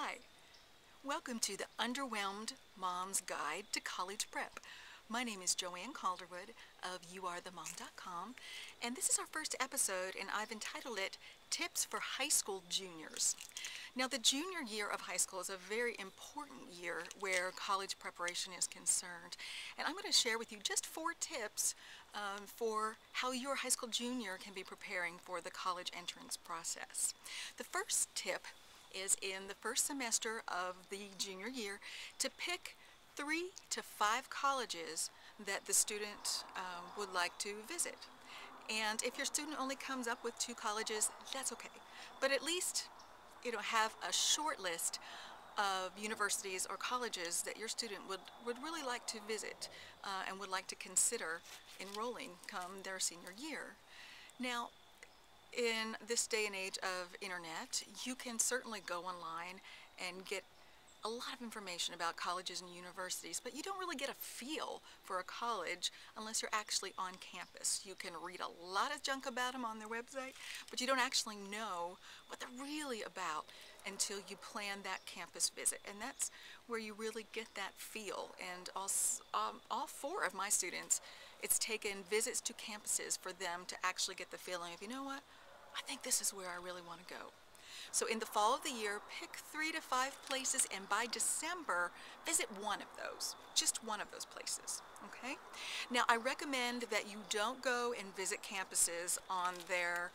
Hi, welcome to the Underwhelmed Mom's Guide to College Prep. My name is Joanne Calderwood of youarethemom.com, and this is our first episode, and I've entitled it Tips for High School Juniors. Now, the junior year of high school is a very important year where college preparation is concerned, and I'm going to share with you just 4 tips for how your high school junior can be preparing for the college entrance process. The first tip is in the first semester of the junior year to pick 3 to 5 colleges that the student would like to visit. And if your student only comes up with 2 colleges, that's okay. But at least, have a short list of universities or colleges that your student would really like to visit and would like to consider enrolling come their senior year. Now, in this day and age of internet, you can certainly go online and get a lot of information about colleges and universities, but you don't really get a feel for a college unless you're actually on campus. You can read a lot of junk about them on their website, but you don't actually know what they're really about until you plan that campus visit. And that's where you really get that feel. And all 4 of my students, it's taken visits to campuses for them to actually get the feeling of, you know what, I think this is where I really want to go. So in the fall of the year, pick 3 to 5 places, and by December, visit one of those, just one of those places, okay? Now, I recommend that you don't go and visit campuses on their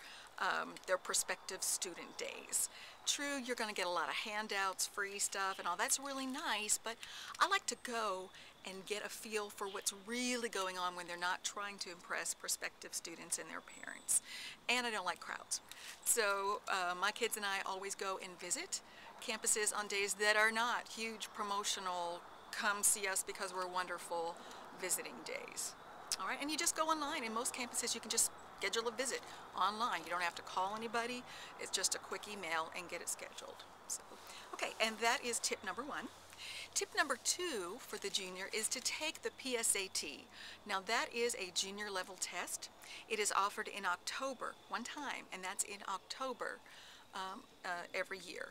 prospective student days. True, you're going to get a lot of handouts, free stuff, and all that's really nice, but I like to go and get a feel for what's really going on when they're not trying to impress prospective students and their parents. And I don't like crowds. So my kids and I always go and visit campuses on days that are not huge promotional, come see us because we're wonderful visiting days. All right, and you just go online. In most campuses, you can just schedule a visit online. You don't have to call anybody. It's just a quick email and get it scheduled. So, okay, and that is tip number 1. Tip number 2 for the junior is to take the PSAT. Now, that is a junior level test. It is offered in October, one time, and that's in October every year.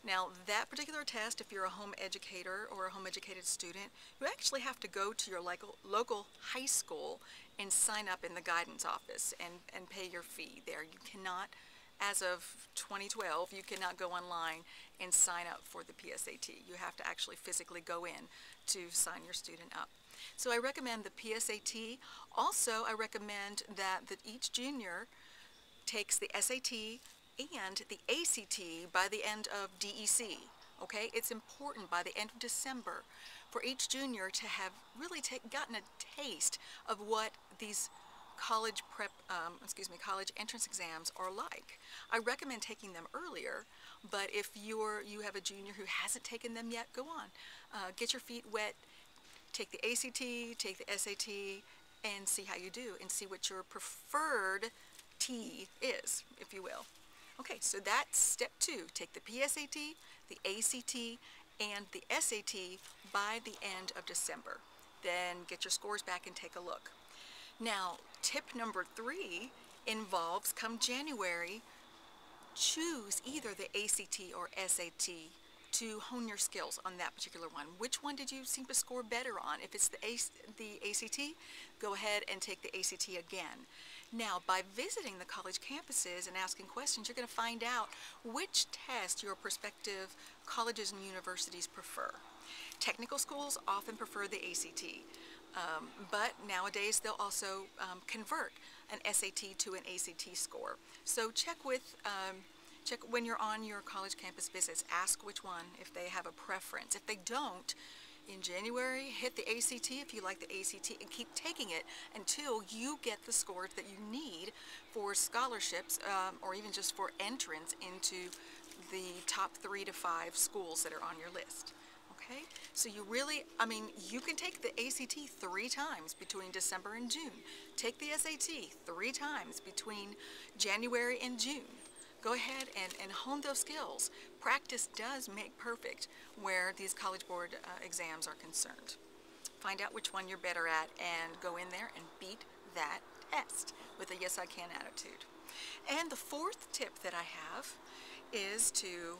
Now, that particular test, if you're a home educator or a home educated student, you actually have to go to your local high school and sign up in the guidance office and pay your fee there. You cannot, as of 2012, you cannot go online and sign up for the PSAT. You have to actually physically go in to sign your student up. So I recommend the PSAT. Also, I recommend that each junior takes the SAT and the ACT by the end of DEC. Okay, it's important by the end of December for each junior to have really gotten a taste of what these college entrance exams are like. I recommend taking them earlier, but if you have a junior who hasn't taken them yet, go on. Get your feet wet, take the ACT, take the SAT, and see how you do, and see what your preferred T is, if you will. Okay, so that's step 2. Take the PSAT, the ACT, and the SAT by the end of December. Then get your scores back and take a look. Now, tip number 3 involves, come January, choose either the ACT or SAT to hone your skills on that particular one. Which one did you seem to score better on? If it's the ACT, go ahead and take the ACT again. Now, by visiting the college campuses and asking questions, you're going to find out which test your prospective colleges and universities prefer. Technical schools often prefer the ACT, but nowadays they'll also convert an SAT to an ACT score. So check when you're on your college campus visits, ask which one, if they have a preference. If they don't, in January, hit the ACT if you like the ACT, and keep taking it until you get the scores that you need for scholarships or even just for entrance into the top 3 to 5 schools that are on your list. Okay, so you can take the ACT 3 times between December and June. Take the SAT 3 times between January and June. Go ahead and hone those skills. Practice does make perfect where these College Board exams are concerned. Find out which one you're better at and go in there and beat that test with a yes I can attitude. And the 4th tip that I have is to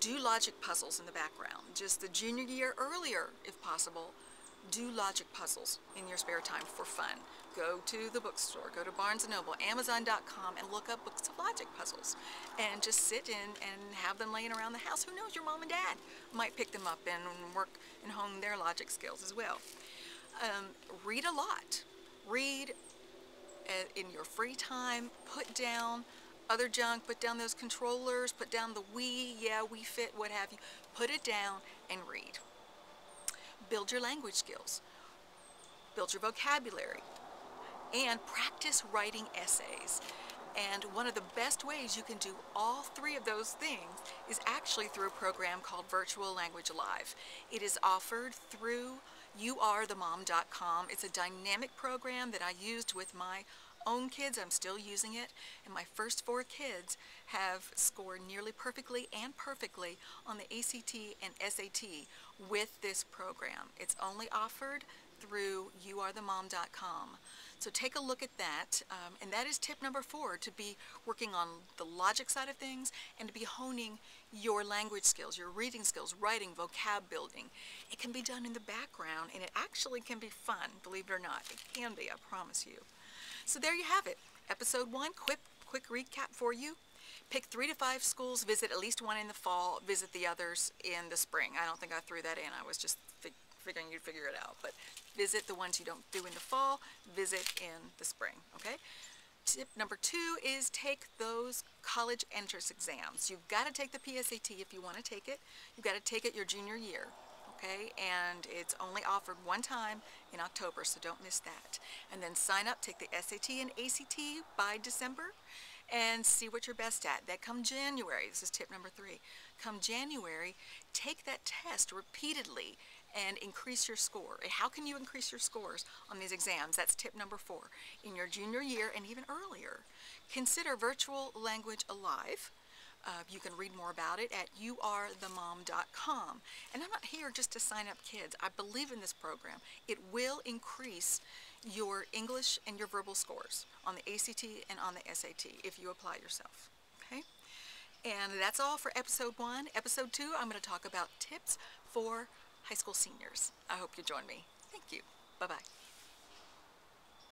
Do logic puzzles in the background. Just the junior year earlier, if possible, do logic puzzles in your spare time for fun. Go to the bookstore, go to Barnes & Noble, Amazon.com, and look up books of logic puzzles. And just sit in and have them laying around the house. Who knows, your mom and dad might pick them up and work and hone their logic skills as well. Read a lot. Read in your free time. Put down other junk, put down those controllers, put down the Wii, yeah, Wii Fit, what have you. Put it down and read. Build your language skills. Build your vocabulary. And practice writing essays. And one of the best ways you can do all three of those things is actually through a program called Virtual Language Alive. It is offered through youarethemom.com. It's a dynamic program that I used with my own kids. I'm still using it, and my first 4 kids have scored nearly perfectly and perfectly on the ACT and SAT with this program. It's only offered through youarethemom.com. So take a look at that, and that is tip number 4, to be working on the logic side of things and to be honing your language skills, your reading skills, writing, vocab building. It can be done in the background, and it actually can be fun, believe it or not. It can be, I promise you. So there you have it. Episode 1, quick recap for you. Pick 3 to 5 schools, visit at least one in the fall, visit the others in the spring. I don't think I threw that in. I was just figuring you'd figure it out. But visit the ones you don't do in the fall, visit in the spring, okay? Tip number 2 is take those college entrance exams. You've got to take the PSAT if you want to take it. You've got to take it your junior year. Okay, and it's only offered one time in October, so don't miss that. And then sign up, take the SAT and ACT by December, and see what you're best at. That come January, this is tip number 3, come January, take that test repeatedly and increase your score. How can you increase your scores on these exams? That's tip number 4. In your junior year and even earlier, consider Virtual Language Alive. You can read more about it at youarethemom.com. And I'm not here just to sign up kids. I believe in this program. It will increase your English and your verbal scores on the ACT and on the SAT if you apply yourself. Okay? And that's all for episode 1. Episode 2, I'm going to talk about tips for high school seniors. I hope you join me. Thank you. Bye-bye.